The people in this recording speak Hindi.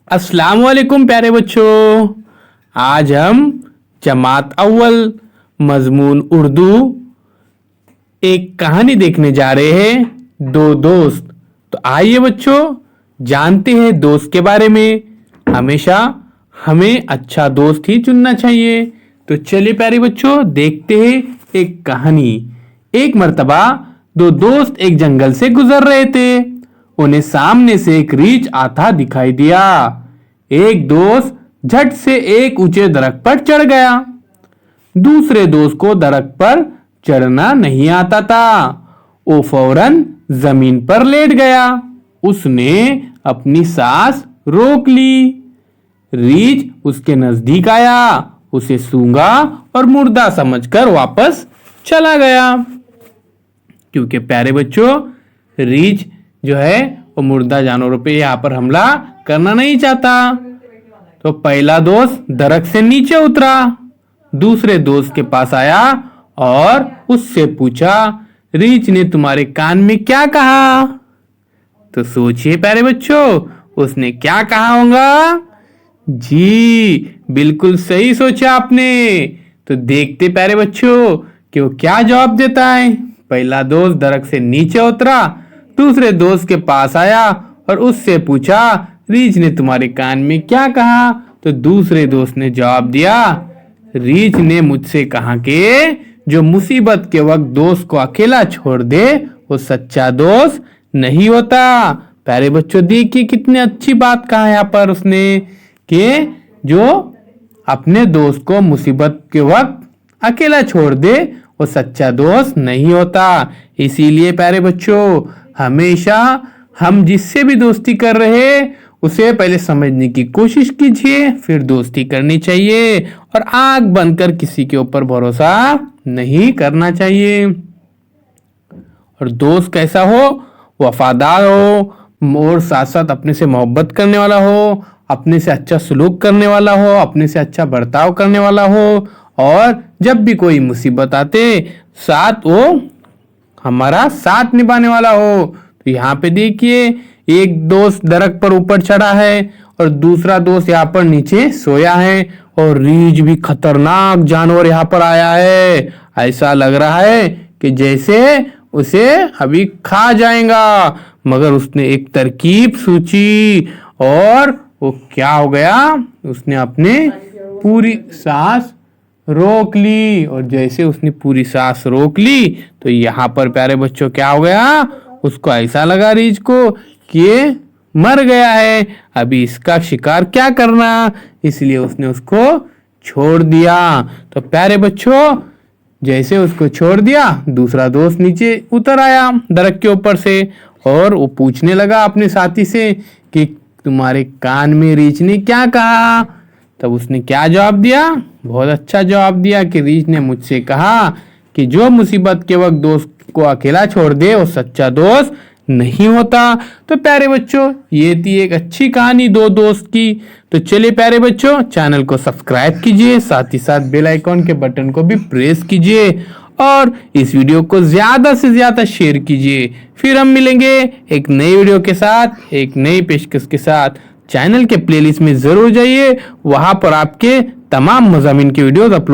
अस्सलाम वालेकुम प्यारे बच्चों। आज हम जमात अव्वल मजमून उर्दू एक कहानी देखने जा रहे हैं, दो दोस्त। तो आइए बच्चों जानते हैं दोस्त के बारे में। हमेशा हमें अच्छा दोस्त ही चुनना चाहिए। तो चलिए प्यारे बच्चों देखते हैं एक कहानी। एक मर्तबा दो दोस्त एक जंगल से गुजर रहे थे। उन्हें सामने से एक रीछ आता दिखाई दिया। एक दोस्त झट से एक ऊंचे दरख्त पर चढ़ गया। दूसरे दोस्त को दरख्त पर चढ़ना नहीं आता था। वो फौरन जमीन पर लेट गया। उसने अपनी सांस रोक ली। रीछ उसके नजदीक आया, उसे सूंघा और मुर्दा समझकर वापस चला गया। क्योंकि प्यारे बच्चों रीछ जो है वो मुर्दा जानवरों पे यहाँ पर हमला करना नहीं चाहता। तो पहला दोस्त दरख्त से नीचे उतरा, दूसरे दोस्त के पास आया और उससे पूछा, रीछ ने तुम्हारे कान में क्या कहा? तो सोचिए प्यारे बच्चों उसने क्या कहा होगा। जी बिल्कुल सही सोचा आपने। तो देखते प्यारे बच्चों कि वो क्या जवाब देता है। पहला दोस्त दरख्त से नीचे उतरा, दूसरे दोस्त के पास आया और उससे पूछा, रीछ ने तुम्हारे कान में क्या कहा? तो दूसरे दोस्त ने जवाब दिया, रीछ ने मुझसे कहा कि जो मुसीबत के वक्त दोस्त को अकेला छोड़ दे वो सच्चा दोस्त नहीं होता। प्यारे बच्चों देखिए कितनी अच्छी बात कहा यहाँ पर उसने कि जो अपने दोस्त को मुसीबत के वक्त अकेला छोड़ दे वो सच्चा दोस्त नहीं होता। इसीलिए प्यारे बच्चों हमेशा हम जिससे भी दोस्ती कर रहे उसे पहले समझने की कोशिश कीजिए, फिर दोस्ती करनी चाहिए। और आंख बंद कर किसी के ऊपर भरोसा नहीं करना चाहिए। और दोस्त कैसा हो? वफादार हो और साथ साथ अपने से मोहब्बत करने वाला हो, अपने से अच्छा सलूक करने वाला हो, अपने से अच्छा बर्ताव करने वाला हो। और जब भी कोई मुसीबत आते साथ वो हमारा साथ निभाने वाला हो। तो यहाँ पे देखिए एक दोस्त दरख्त पर ऊपर चढ़ा है और दूसरा दोस्त यहाँ पर नीचे सोया है। और रीछ भी खतरनाक जानवर यहाँ पर आया है। ऐसा लग रहा है कि जैसे उसे अभी खा जाएगा। मगर उसने एक तरकीब सोची और वो क्या हो गया, उसने अपने पूरी सांस रोक ली। और जैसे उसने पूरी सांस रोक ली तो यहाँ पर प्यारे बच्चों क्या हो गया, उसको ऐसा लगा रीछ को कि ये मर गया है, अभी इसका शिकार क्या करना। इसलिए उसने उसको छोड़ दिया। तो प्यारे बच्चों जैसे उसको छोड़ दिया दूसरा दोस्त नीचे उतर आया दरख्त के ऊपर से और वो पूछने लगा अपने साथी से कि तुम्हारे कान में रीछ ने क्या कहा? तब उसने क्या जवाब दिया? बहुत अच्छा जवाब दिया कि रीछ ने मुझसे कहा कि जो मुसीबत के वक्त दोस्त को अकेला छोड़ दे वो सच्चा दोस्त नहीं होता। तो प्यारे बच्चों ये थी एक अच्छी कहानी दो दोस्त की। तो चलिए प्यारे बच्चों चैनल को सब्सक्राइब कीजिए, साथ ही साथ बेल आइकॉन के बटन को भी प्रेस कीजिए और इस वीडियो को ज्यादा से ज्यादा शेयर कीजिए। फिर हम मिलेंगे एक नई वीडियो के साथ, एक नई पेशकश के साथ। चैनल के प्लेलिस्ट में जरूर जाइए, वहां पर आपके तमाम मज़ामीन के वीडियोस अपलोड